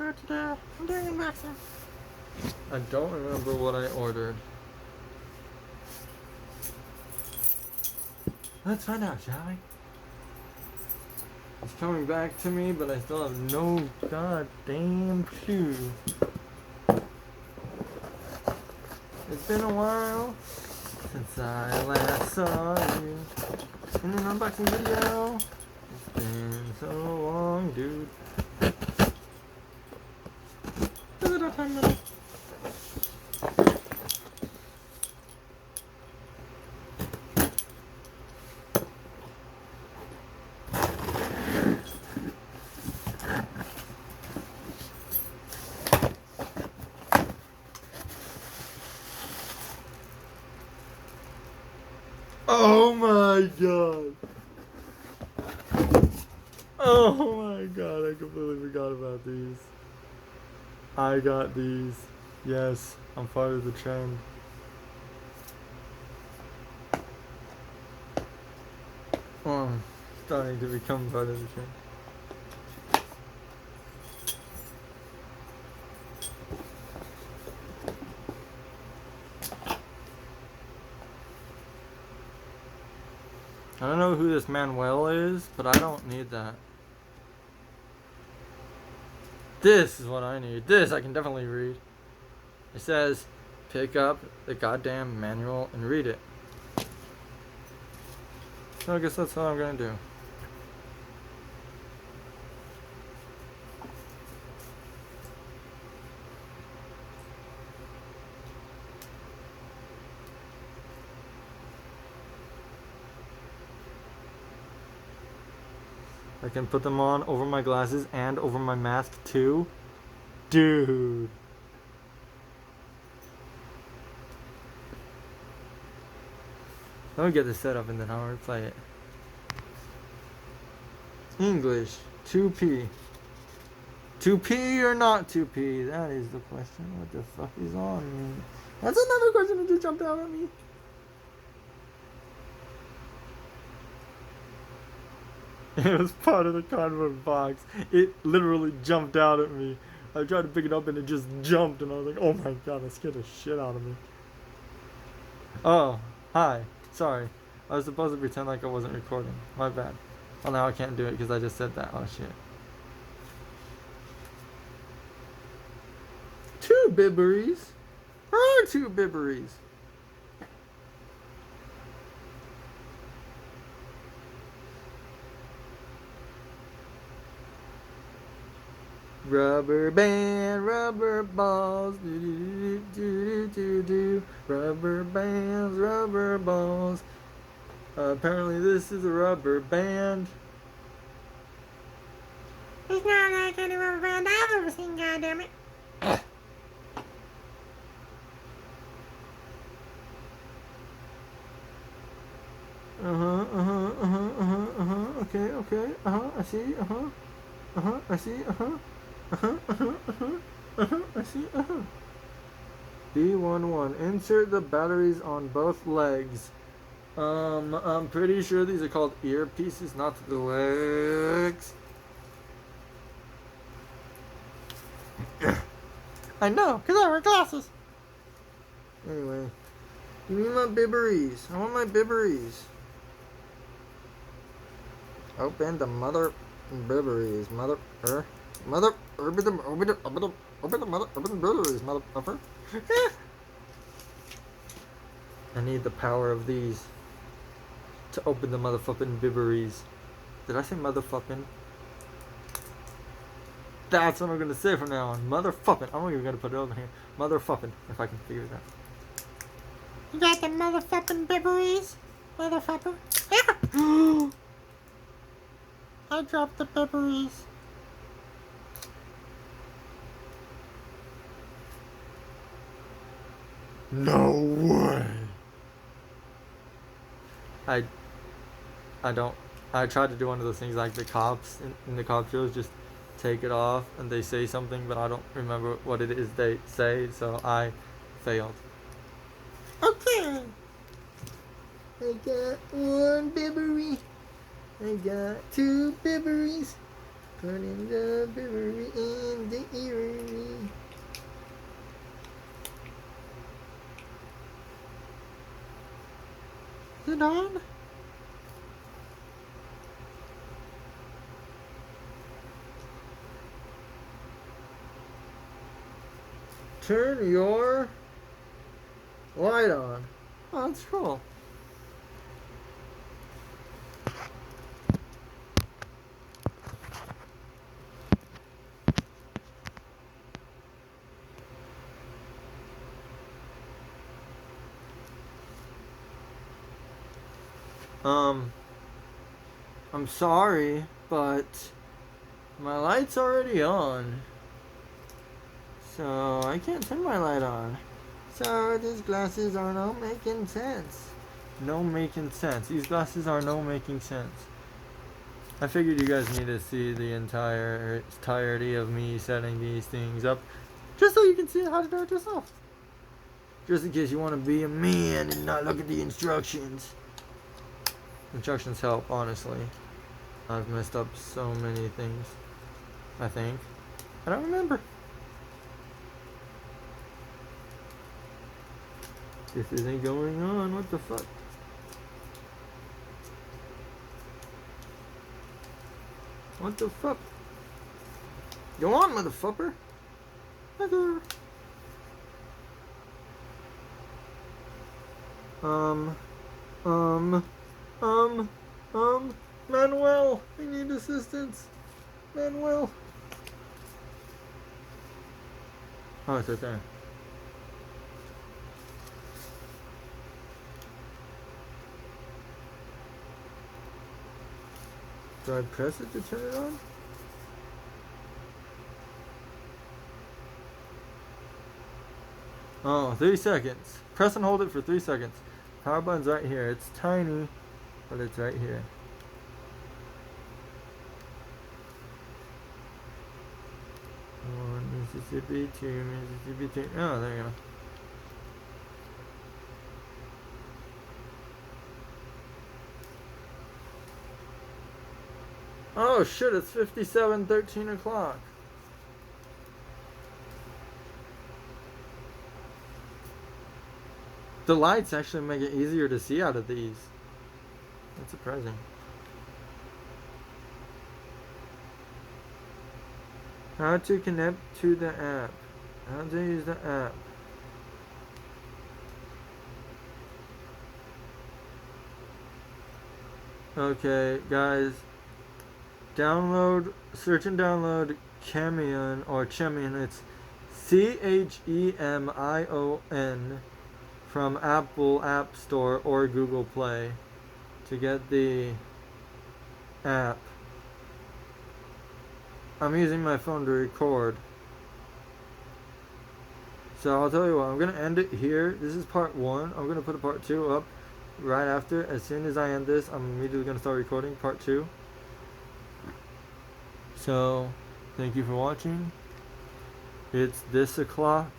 food to do. I'm doing unboxing. I don't remember what I ordered. Let's find out, shall we? It's coming back to me, but I still have no goddamn clue. It's been a while since I last saw you in an unboxing video. It's been so long, dude. Oh my god. Oh my god, I completely forgot about these. I got these. Yes, I'm part of the trend. Oh, starting to become part of the trend. I don't know who this Manuel is, but I don't need that. This is what I need. This I can definitely read. It says, pick up the goddamn manual and read it. So I guess that's what I'm gonna do. I can put them on over my glasses and over my mask too. Dude. Let me get this set up and then I'll replay it. English 2P. 2P or not 2P? That is the question. What the fuck is on me? That's another question that just jumped out at me. It was part of the cardboard box. It literally jumped out at me. I tried to pick it up and it just jumped and I was like, oh my god, that scared the shit out of me. Oh, hi. Sorry. I was supposed to pretend like I wasn't recording. My bad. Well, now I can't do it because I just said that. Oh shit. Two bibberies? Where are two bibberies? Rubber band, rubber balls, do do do do do do. Rubber bands, rubber balls. Apparently this is a rubber band. It's not like any rubber band I've ever seen, goddammit. Okay. I see. I see. I see. B11. Insert the batteries on both legs. I'm pretty sure these are called earpieces, not the legs. I know, because I wear glasses. Anyway. Give me my bibberies. I want my bibberies. Open the mother bibberies. Open the bibberies, motherfucker. I need the power of these to open the motherfucking bibberies. Did I say motherfucking? That's what I'm gonna say from now on. Motherfucking. I'm not even gonna put it over here. Motherfucking, if I can figure it out. You got the motherfucking bibberies, motherfucker. I dropped the bibberies. No way. I don't. I tried to do one of those things like the cops in the cop shows, just take it off and they say something, but I don't remember what it is they say, so I failed. Okay. I got one bibbery. I got two bibberies. Putting the brewery in the Erie. Is it on? Turn your light on. Oh, that's cool. I'm sorry, but my light's already on. So I can't turn my light on. So these glasses are no making sense. No making sense. These glasses are no making sense. I figured you guys need to see the entirety of me setting these things up, just so you can see how to do it yourself. Just in case you want to be a man and not look at the instructions. Instructions help, honestly. I've messed up so many things. I think. I don't remember. This isn't going on. What the fuck? What the fuck? Go on, motherfucker. Mother. Manuel, I need assistance. Manuel. Oh, it's right there. Do I press it to turn it on? Oh, 3 seconds. Press and hold it for 3 seconds. Power button's right here. It's tiny, but it's right here. One Mississippi, 2 Mississippi, 2. Oh, there you go. Oh shit, it's 57:13 o'clock. The lights actually make it easier to see out of these. That's surprising. How to connect to the app. How to use the app. Okay, guys. Download, search and download Chemion or Chemion. It's CHEMION from Apple App Store or Google Play to get the app. I'm using my phone to record. So I'll tell you what, I'm going to end it here. This is part 1. I'm going to put a part 2 up right after. As soon as I end this, I'm immediately going to start recording part 2. So, thank you for watching. It's this o'clock.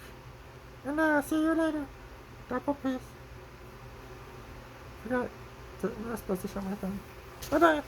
And I'll see you later. Double peace. Forgot. I'm not supposed to show my thumb. Bye bye.